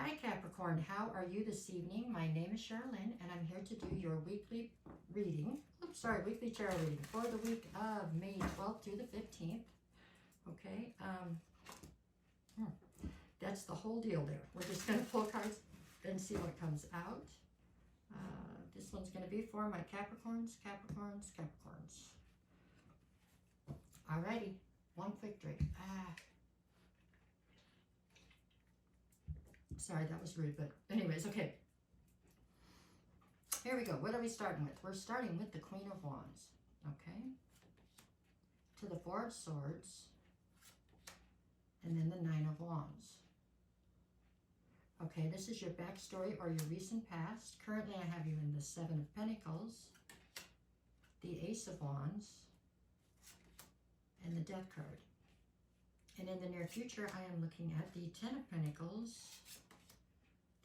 Hi Capricorn, how are you this evening? My name is Charlene and I'm here to do your weekly reading. Weekly tarot reading for the week of May 12th through the 15th. Okay, that's the whole deal there. We're just going to pull cards and see what comes out. This one's going to be for my Capricorns. Alrighty, one quick drink. Sorry, that was rude, but anyways, okay. Here we go. What are we starting with? We're starting with the Queen of Wands, okay? To the Four of Swords, and then the Nine of Wands. Okay, this is your backstory or your recent past. Currently, I have you in the Seven of Pentacles, the Ace of Wands, and the Death card. And in the near future, I am looking at the Ten of Pentacles,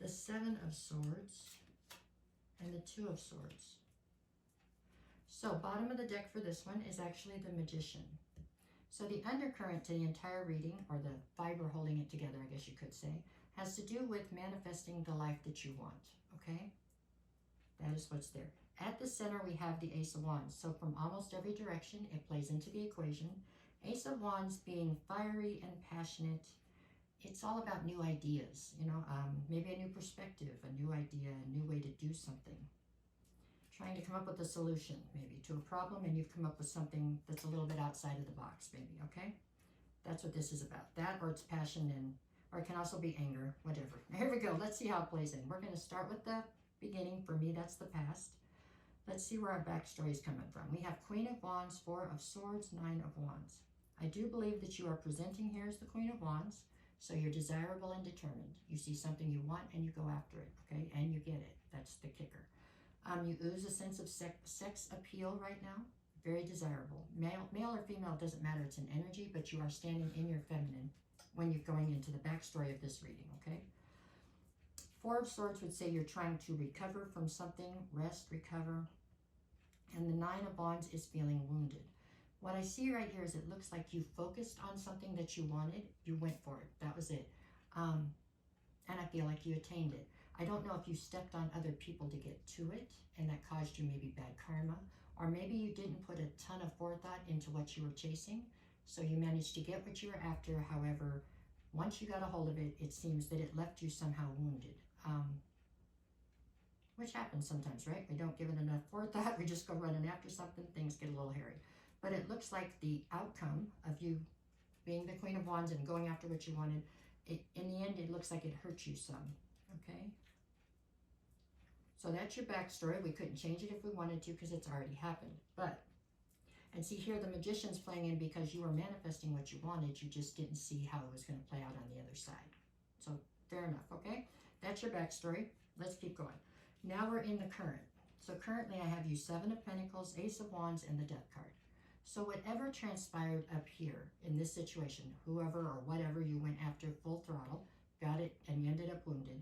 the Seven of Swords, and the Two of Swords. So bottom of the deck for this one is actually the Magician. So the undercurrent to the entire reading, or the fiber holding it together, I guess you could say, has to do with manifesting the life that you want, okay? That is what's there. At the center, we have the Ace of Wands. So from almost every direction, it plays into the equation. Ace of Wands being fiery and passionate. It's all about new ideas, you know, maybe a new perspective, a new idea, a new way to do something. Trying to come up with a solution, maybe, to a problem, and you've come up with something that's a little bit outside of the box, maybe, okay? That's what this is about. That, or it's passion, or it can also be anger, whatever. Here we go. Let's see how it plays in. We're going to start with the beginning. For me, that's the past. Let's see where our backstory is coming from. We have Queen of Wands, Four of Swords, Nine of Wands. I do believe that you are presenting here as the Queen of Wands. So you're desirable and determined. You see something you want and you go after it, okay? And you get it. That's the kicker. You ooze a sense of sex appeal right now. Very desirable. Male or female, doesn't matter. It's an energy, but you are standing in your feminine when you're going into the backstory of this reading, okay? Four of Swords would say you're trying to recover from something, rest, recover. And the Nine of Wands is feeling wounded. What I see right here is it looks like you focused on something that you wanted. You went for it. That was it. And I feel like you attained it. I don't know if you stepped on other people to get to it, and that caused you maybe bad karma. Or maybe you didn't put a ton of forethought into what you were chasing, so you managed to get what you were after. However, once you got a hold of it, it seems that it left you somehow wounded. Which happens sometimes, right? We don't give it enough forethought. We just go running after something. Things get a little hairy. But it looks like the outcome of you being the Queen of Wands and going after what you wanted, in the end, it looks like it hurt you some, okay? So that's your backstory. We couldn't change it if we wanted to because it's already happened. And see here, the Magician's playing in because you were manifesting what you wanted. You just didn't see how it was going to play out on the other side. So fair enough, okay? That's your backstory. Let's keep going. Now we're in the current. So currently I have you Seven of Pentacles, Ace of Wands, and the Death card. So whatever transpired up here in this situation, whoever or whatever you went after full throttle, got it, and you ended up wounded,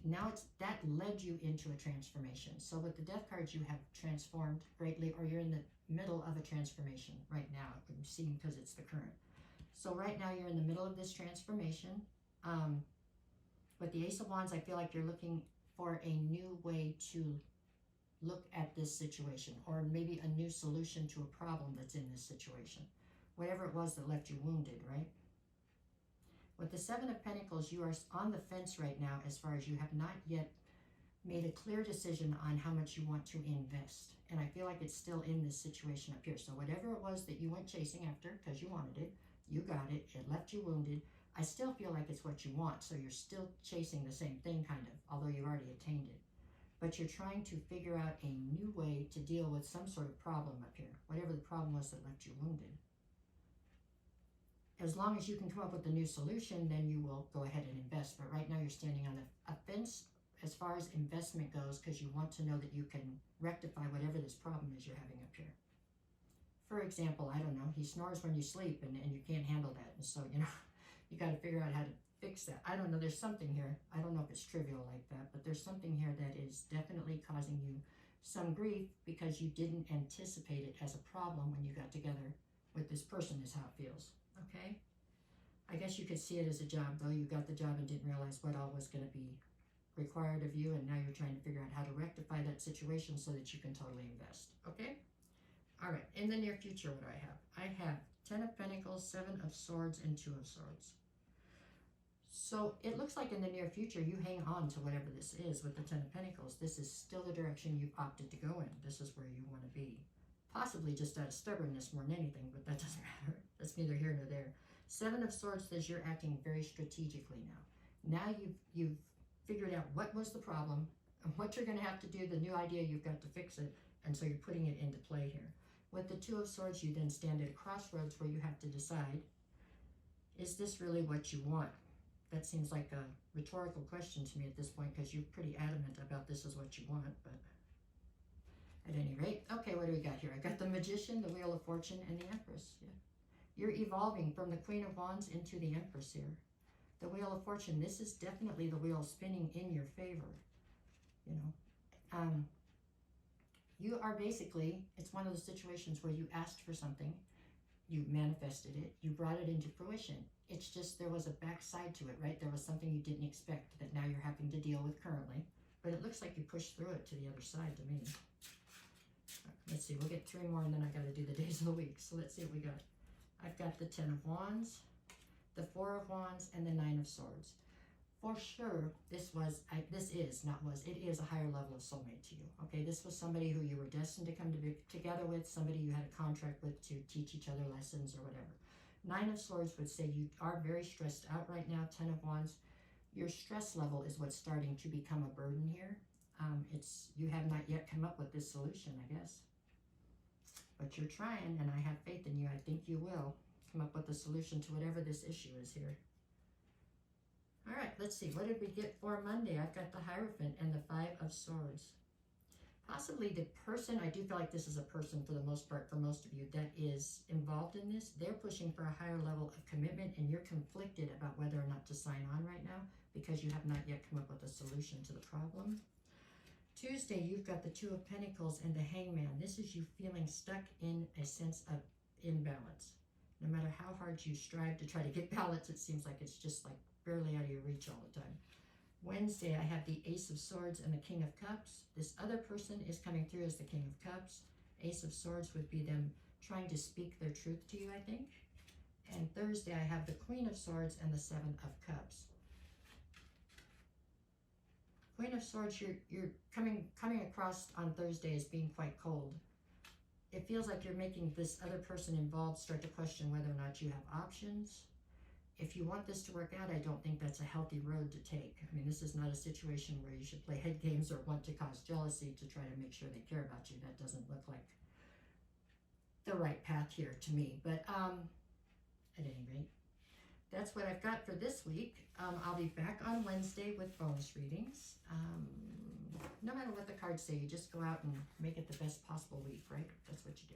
now that led you into a transformation. So with the Death cards, you have transformed greatly, or you're in the middle of a transformation right now. It would seem because it's the current. So right now you're in the middle of this transformation. With the Ace of Wands, I feel like you're looking for a new way to look at this situation, or maybe a new solution to a problem that's in this situation. Whatever it was that left you wounded, right? With the Seven of Pentacles, you are on the fence right now as far as you have not yet made a clear decision on how much you want to invest. And I feel like it's still in this situation up here. So whatever it was that you went chasing after because you wanted it, you got it, it left you wounded. I still feel like it's what you want. So you're still chasing the same thing kind of, although you already attained it. But you're trying to figure out a new way to deal with some sort of problem up here, whatever the problem was that left you wounded. As long as you can come up with a new solution, then you will go ahead and invest. But right now you're standing on a fence as far as investment goes because you want to know that you can rectify whatever this problem is you're having up here. For example, I don't know, he snores when you sleep and you can't handle that. And so, you know, you got to figure out how to fix that. I don't know, there's something here. I don't know if it's trivial like that, but there's something here that is definitely causing you some grief because you didn't anticipate it as a problem when you got together with this person, is how it feels, okay? I guess you could see it as a job, though. You got the job and didn't realize what all was going to be required of you, and now you're trying to figure out how to rectify that situation so that you can totally invest. Okay? All right. In the near future, what do I have? I have 10 of Pentacles, 7 of Swords, and 2 of Swords. So it looks like in the near future, you hang on to whatever this is with the 10 of Pentacles. This is still the direction you've opted to go in. This is where you want to be. Possibly just out of stubbornness more than anything, but that doesn't matter. That's neither here nor there. 7 of Swords says you're acting very strategically now. Now you've figured out what was the problem and what you're going to have to do, the new idea, you've got to fix it, and so you're putting it into play here. With the 2 of Swords, you then stand at a crossroads where you have to decide, is this really what you want? That seems like a rhetorical question to me at this point, because you're pretty adamant about this is what you want, but at any rate. Okay, what do we got here? I got the Magician, the Wheel of Fortune, and the Empress. Yeah. You're evolving from the Queen of Wands into the Empress here. The Wheel of Fortune, this is definitely the wheel spinning in your favor. You know, you are basically, it's one of those situations where you asked for something, you manifested it, you brought it into fruition. It's just there was a backside to it, right? There was something you didn't expect that now you're having to deal with currently. But it looks like you pushed through it to the other side to me. Let's see, we'll get 3 more and then I got to do the days of the week. So let's see what we got. I've got the 10 of Wands, the 4 of Wands, and the 9 of Swords. For sure, it is a higher level of soulmate to you. Okay, this was somebody who you were destined to come together with, somebody you had a contract with to teach each other lessons or whatever. 9 of Swords would say you are very stressed out right now. 10 of Wands, your stress level is what's starting to become a burden here. You have not yet come up with this solution, I guess. But you're trying, and I have faith in you. I think you will come up with a solution to whatever this issue is here. All right, let's see. What did we get for Monday? I've got the Hierophant and the 5 of Swords. Possibly the person, I do feel like this is a person for the most part, for most of you, that is involved in this. They're pushing for a higher level of commitment, and you're conflicted about whether or not to sign on right now because you have not yet come up with a solution to the problem. Tuesday, you've got the 2 of Pentacles and the Hangman. This is you feeling stuck in a sense of imbalance. No matter how hard you strive to try to get balance, it seems like it's just like barely out of your reach all the time. Wednesday, I have the Ace of Swords and the King of Cups. This other person is coming through as the King of Cups. Ace of Swords would be them trying to speak their truth to you, I think. And Thursday, I have the Queen of Swords and the 7 of Cups. Queen of Swords, you're coming across on Thursday as being quite cold. It feels like you're making this other person involved start to question whether or not you have options. If you want this to work out, I don't think that's a healthy road to take. I mean, this is not a situation where you should play head games or want to cause jealousy to try to make sure they care about you. That doesn't look like the right path here to me. But at any rate, that's what I've got for this week. I'll be back on Wednesday with bonus readings. No matter what the cards say, you just go out and make it the best possible week, right? That's what you do.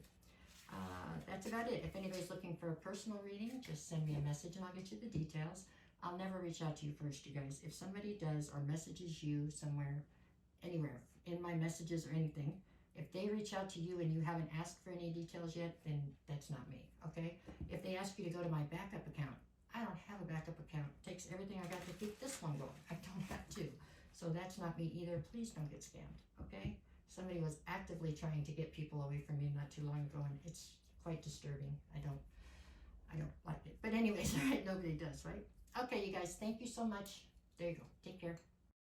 That's about it. If anybody's looking for a personal reading, just send me a message and I'll get you the details. I'll never reach out to you first, you guys. If somebody does or messages you somewhere, anywhere, in my messages or anything, if they reach out to you and you haven't asked for any details yet, then that's not me, okay? If they ask you to go to my backup account, I don't have a backup account. It takes everything I got to keep this one going. I don't have to. So that's not me either. Please don't get scammed, okay? Somebody was actively trying to get people away from me not too long ago, and it's quite disturbing. I don't like it. But anyways, all right, nobody does, right? Okay, you guys, thank you so much. There you go. Take care.